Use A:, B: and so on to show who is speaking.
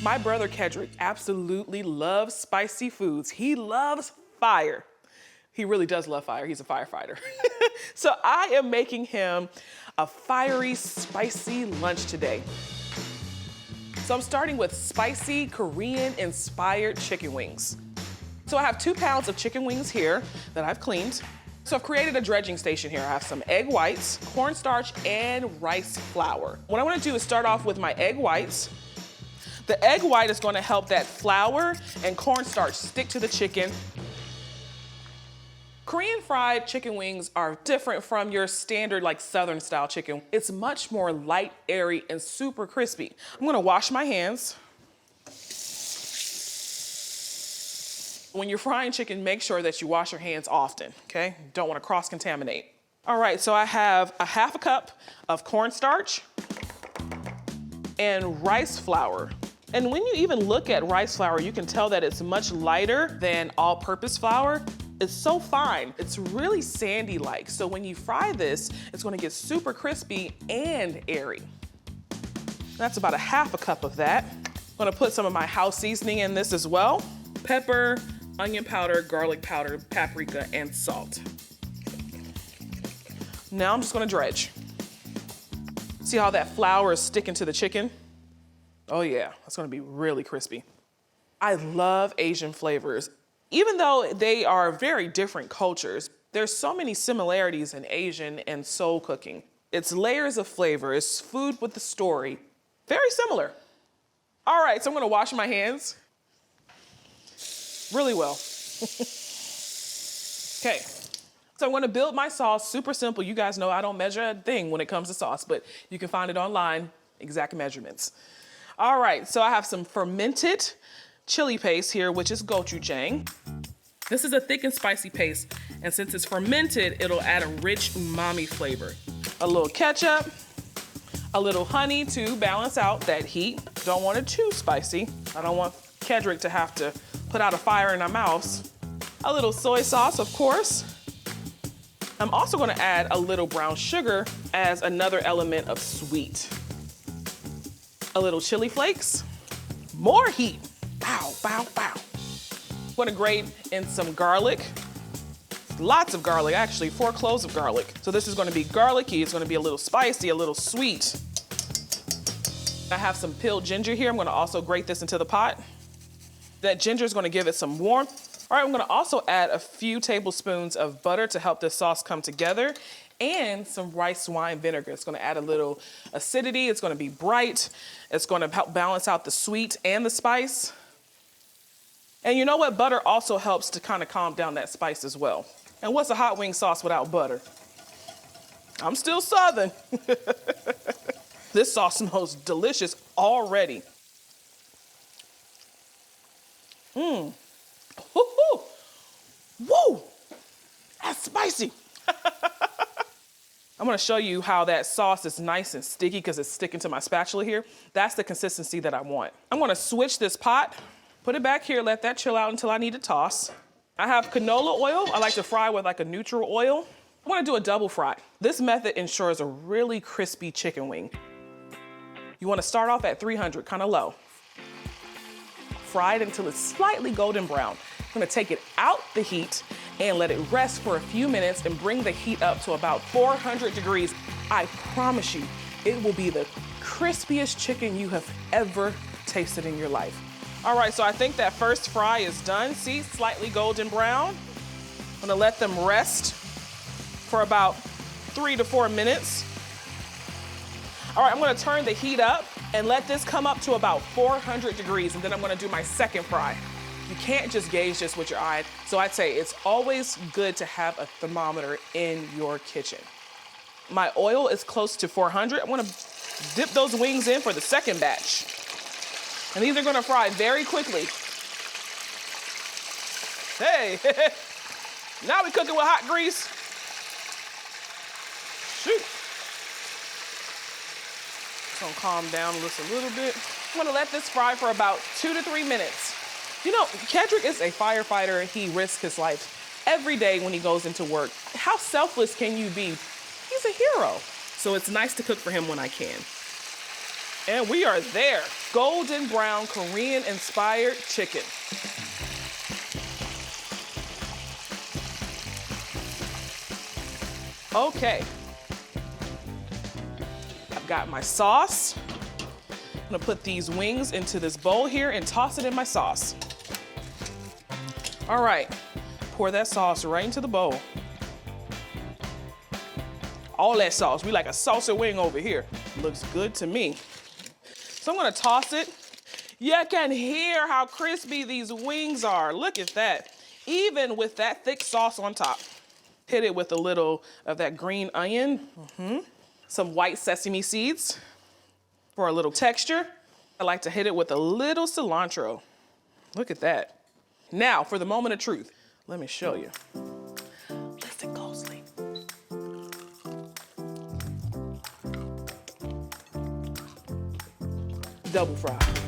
A: My brother Kedrick absolutely loves spicy foods. He loves fire. He really does love fire. He's a firefighter. So I am making him a fiery, spicy lunch today. So I'm starting with spicy Korean-inspired chicken wings. So I have 2 pounds of chicken wings here that I've cleaned. So I've created a dredging station here. I have some egg whites, cornstarch, and rice flour. What I wanna do is start off with my egg whites. The egg white is gonna help that flour and cornstarch stick to the chicken. Korean fried chicken wings are different from your standard like Southern style chicken. It's much more light, airy, and super crispy. I'm gonna wash my hands. When you're frying chicken, make sure that you wash your hands often, okay? Don't wanna cross-contaminate. All right, so I have a 1/2 cup of cornstarch and rice flour. And when you even look at rice flour, you can tell that it's much lighter than all-purpose flour. It's so fine. It's really sandy-like. So when you fry this, it's gonna get super crispy and airy. That's about a 1/2 cup of that. I'm gonna put some of my house seasoning in this as well. Pepper, onion powder, garlic powder, paprika, and salt. Now I'm just gonna dredge. See how that flour is sticking to the chicken? Oh yeah, that's gonna be really crispy. I love Asian flavors. Even though they are very different cultures, there's so many similarities in Asian and Seoul cooking. It's layers of flavor, it's food with a story. Very similar. All right, so I'm gonna wash my hands really well. Okay, so I'm gonna build my sauce, super simple. You guys know I don't measure a thing when it comes to sauce, but you can find it online, exact measurements. All right, so I have some fermented chili paste here, which is gochujang. This is a thick and spicy paste, and since it's fermented, it'll add a rich umami flavor. A little ketchup, a little honey to balance out that heat. Don't want it too spicy. I don't want Kedrick to have to put out a fire in our mouths. A little soy sauce, of course. I'm also gonna add a little brown sugar as another element of sweet. A little chili flakes, more heat. Bow, bow, bow. I'm gonna grate in some garlic. Lots of garlic, actually 4 cloves of garlic. So this is gonna be garlicky, it's gonna be a little spicy, a little sweet. I have some peeled ginger here. I'm gonna also grate this into the pot. That ginger is gonna give it some warmth. All right, I'm gonna also add a few tablespoons of butter to help this sauce come together, and some rice wine vinegar. It's gonna add a little acidity, it's gonna be bright, it's gonna help balance out the sweet and the spice. And you know what? Butter also helps to kind of calm down that spice as well. And what's a hot wing sauce without butter? I'm still Southern. This sauce smells delicious already. Mmm. Woo-hoo. Woo! That's spicy. I'm gonna show you how that sauce is nice and sticky because it's sticking to my spatula here. That's the consistency that I want. I'm gonna switch this pot, put it back here, let that chill out until I need to toss. I have canola oil. I like to fry with like a neutral oil. I wanna do a double fry. This method ensures a really crispy chicken wing. You wanna start off at 300, kinda low. Fry it until it's slightly golden brown. I'm gonna take it out the heat and let it rest for a few minutes and bring the heat up to about 400 degrees. I promise you, it will be the crispiest chicken you have ever tasted in your life. All right, so I think that first fry is done. See, slightly golden brown. I'm gonna let them rest for about 3 to 4 minutes. All right, I'm gonna turn the heat up and let this come up to about 400 degrees, and then I'm gonna do my second fry. You can't just gauge this with your eye, so I'd say it's always good to have a thermometer in your kitchen. My oil is close to 400. I'm gonna dip those wings in for the second batch. And these are gonna fry very quickly. Hey, now we're cooking with hot grease. Shoot. Just gonna calm down just a little bit. I'm gonna let this fry for about 2 to 3 minutes. You know, Kedrick is a firefighter. He risks his life every day when he goes into work. How selfless can you be? He's a hero. So it's nice to cook for him when I can. And we are there. Golden brown Korean inspired chicken. Okay. I've got my sauce. I'm gonna put these wings into this bowl here and toss it in my sauce. All right, pour that sauce right into the bowl. All that sauce, we like a salsa wing over here. Looks good to me. So I'm gonna toss it. You can hear how crispy these wings are. Look at that. Even with that thick sauce on top. Hit it with a little of that green onion. Some white sesame seeds for a little texture. I like to hit it with a little cilantro. Look at that. Now for the moment of truth. Let me show you. Listen closely. Double fry.